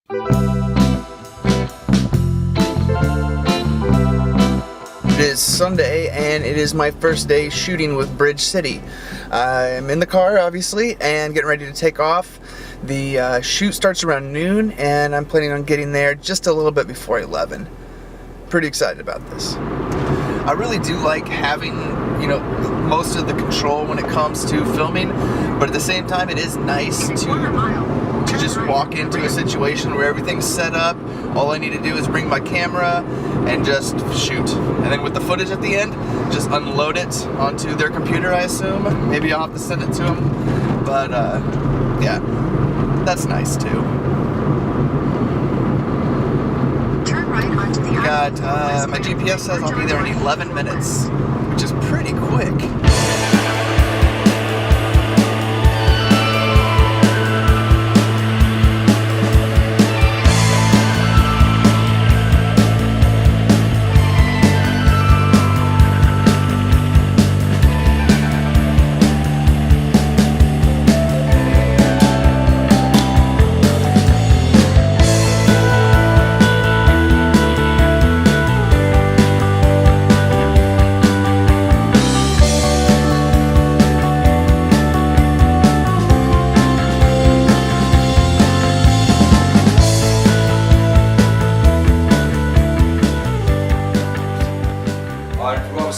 It is Sunday and it is my first day shooting with Bridge City. I'm in the car obviously and getting ready to take off. The shoot starts around noon and I'm planning on getting there just a little bit before 11. Pretty excited about this. I really do like having, you know, most of the control when it comes to filming, but at the same time it is nice to just walk into a situation where everything's set up. All I need to do is bring my camera and just shoot. And then with the footage at the end, just unload it onto their computer, I assume. Maybe I'll have to send it to them. But yeah, that's nice too. Turn right onto the Got, my GPS says I'll be there in 11 minutes, which is pretty quick.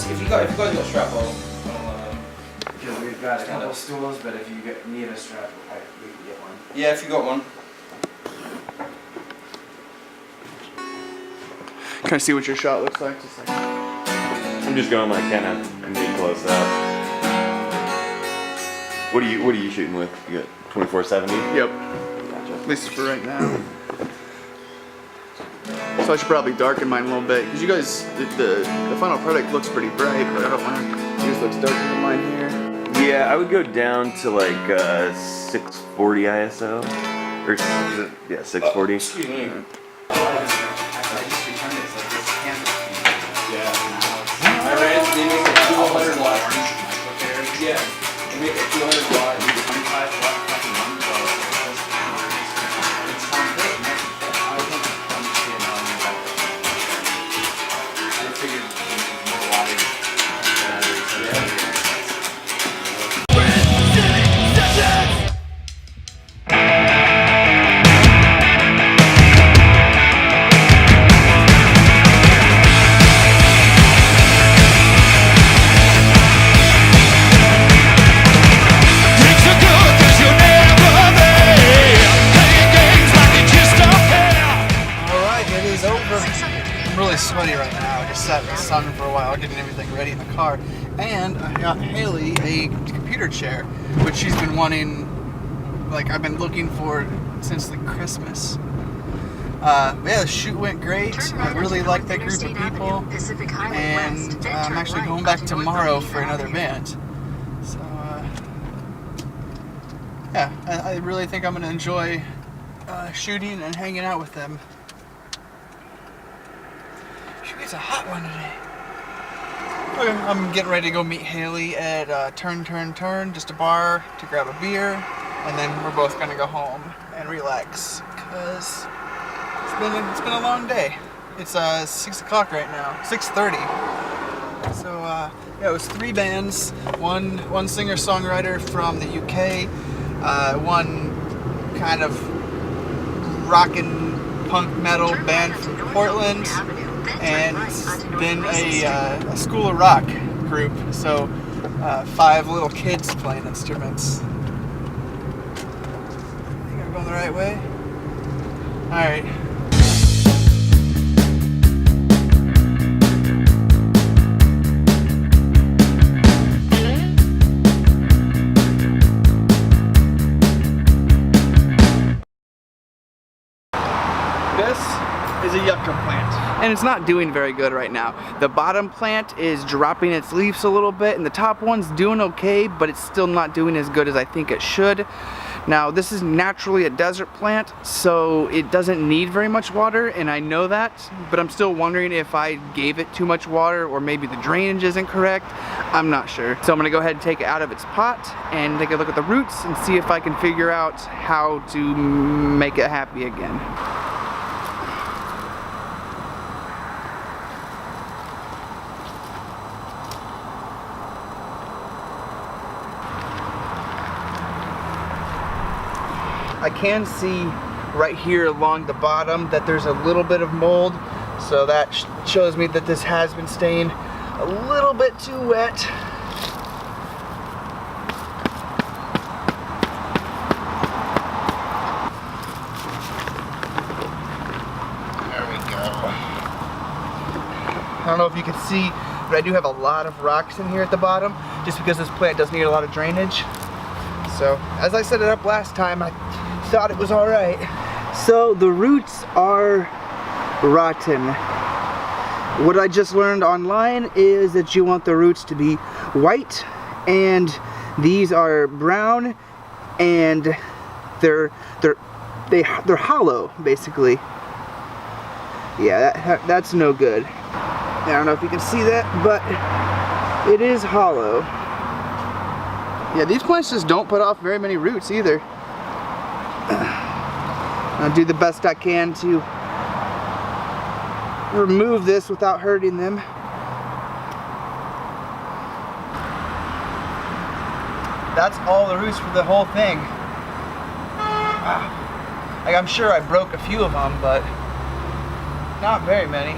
If you guys got strap on, because we've got a couple stools, but if you need a strap, we can get one. yeah, if you got one. Can I see what your shot looks like? Just like... I'm just going like kind of being close up. What are you shooting with? You got 2470? Yep. Gotcha. At least for right now. So I should probably darken mine a little bit because you guys, the final product looks pretty bright, but I don't want to. Yours looks darker than mine here. Yeah, I would go down to like 640 ISO, or yeah, 640. Excuse me. I just returned it, so this canvas thing. Yeah. I ran it, they make a 200 watt. Yeah, they make a 200 watt. 25 watt fucking one, so it's on big. I figured more wattage. Sweaty right now. I just sat in the sun for a while getting everything ready in the car, and I got Haley a computer chair, which she's been wanting, like I've been looking for since like Christmas. But yeah, the shoot went great. I really like that group of people, and I'm actually going back tomorrow for another band. So yeah, I really think I'm gonna enjoy shooting and hanging out with them. It's a hot one today. Okay, I'm getting ready to go meet Haley at Turn, just a bar to grab a beer, and then we're both gonna go home and relax because it's been a long day. It's 6 o'clock right now, 6:30. So yeah, it was 3 bands, one singer-songwriter from the UK, one kind of rockin' punk metal band from Portland, and then a School of Rock group, so 5 little kids playing instruments. I think I'm going the right way? Alright. This is a yucca plant, and it's not doing very good right now. The bottom plant is dropping its leaves a little bit, and the top one's doing okay, but it's still not doing as good as I think it should. Now, this is naturally a desert plant, so it doesn't need very much water, and I know that, but I'm still wondering if I gave it too much water, or maybe the drainage isn't correct. I'm not sure. So I'm gonna go ahead and take it out of its pot and take a look at the roots and see if I can figure out how to make it happy again. can see right here along the bottom that there's a little bit of mold, so that shows me that this has been staying a little bit too wet. There we go. I don't know if you can see, but I do have a lot of rocks in here at the bottom, just because this plant does need a lot of drainage. So, as I set it up last time, I thought it was all right. So, the roots are rotten. What I just learned online is that you want the roots to be white, and these are brown, and they're hollow, basically. Yeah, that's no good. I don't know if you can see that, but it is hollow. Yeah, these plants just don't put off very many roots either. I'll do the best I can to remove this without hurting them. That's all the roots for the whole thing. Like, I'm sure I broke a few of them, but not very many.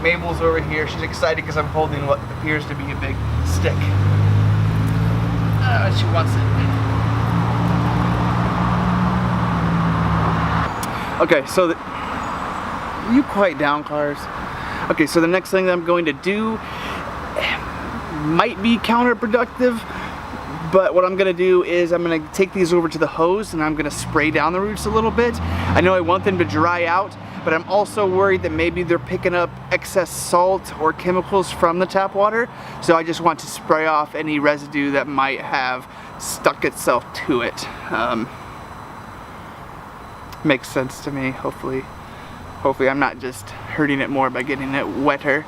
Mabel's over here. She's excited because I'm holding what appears to be a big stick. She wants it. Okay, so you quiet down, cars. Okay, so the next thing that I'm going to do might be counterproductive, but what I'm gonna do is I'm gonna take these over to the hose and I'm gonna spray down the roots a little bit. I know I want them to dry out, but I'm also worried that maybe they're picking up excess salt or chemicals from the tap water, so I just want to spray off any residue that might have stuck itself to it. Makes sense to me. Hopefully I'm not just hurting it more by getting it wetter.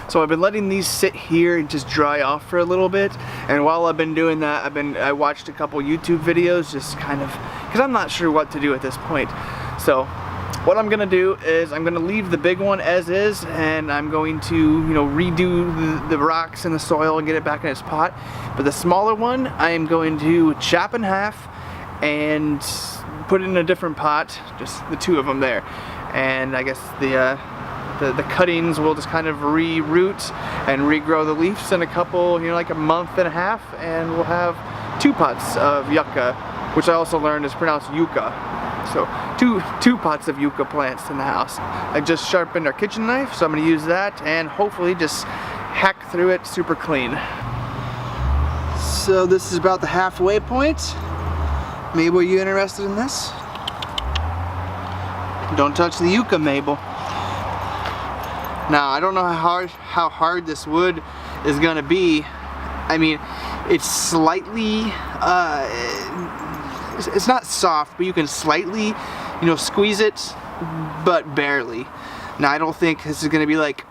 So I've been letting these sit here and just dry off for a little bit, and while I've been doing that, I watched a couple YouTube videos, just kind of, because I'm not sure what to do at this point. So what I'm gonna do is I'm gonna leave the big one as is, and I'm going to, you know, redo the rocks and the soil and get it back in its pot. But the smaller one, I am going to chop in half and put it in a different pot, just the two of them there. And I guess the cuttings will just kind of re-root and regrow the leaves in a couple, you know, like a month and a half, and we'll have 2 pots of yucca, which I also learned is pronounced yucca. So two pots of yucca plants in the house. I just sharpened our kitchen knife, so I'm going to use that and hopefully just hack through it super clean. So this is about the halfway point. Mabel, are you interested in this? Don't touch the yucca, Mabel. Now, I don't know how hard this wood is gonna be. I mean, it's slightly, it's not soft, but you can slightly, you know, squeeze it, but barely. Now, I don't think this is gonna be like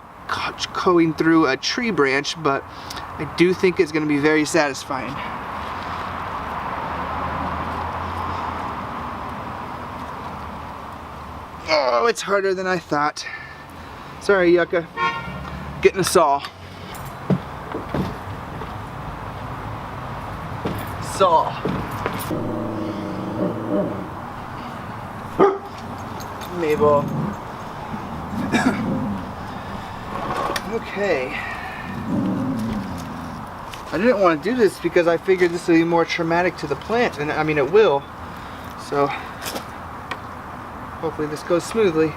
going through a tree branch, but I do think it's gonna be very satisfying. Oh, it's harder than I thought. Sorry, Yucca. Getting a saw. Saw. Mabel. Okay. I didn't want to do this because I figured this would be more traumatic to the plant, and I mean it will. So hopefully this goes smoothly.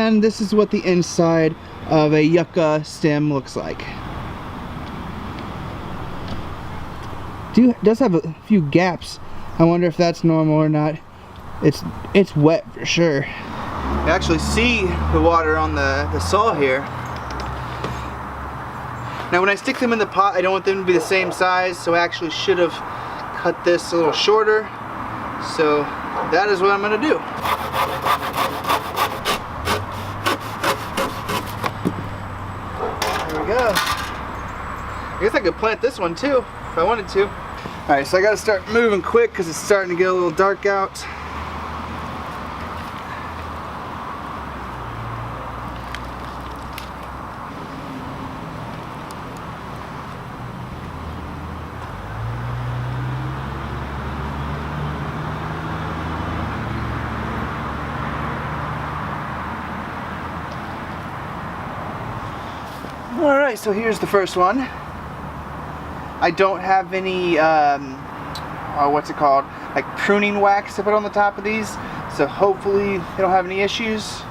And this is what the inside of a yucca stem looks like. Does have a few gaps. I wonder if that's normal or not. It's wet for sure. You actually see the water on the saw here. Now when I stick them in the pot, I don't want them to be the same size, so I actually should have cut this a little shorter. So that is what I'm gonna do. There we go. I guess I could plant this one too, if I wanted to. Alright, so I gotta start moving quick because it's starting to get a little dark out. Alright, so here's the first one. I don't have any, what's it called? Like pruning wax to put on the top of these. So hopefully they don't have any issues.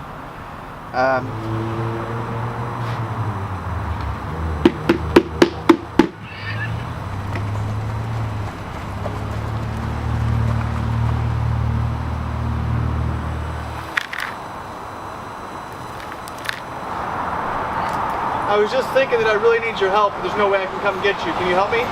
I was just thinking that I really need your help, but there's no way I can come get you. Can you help me?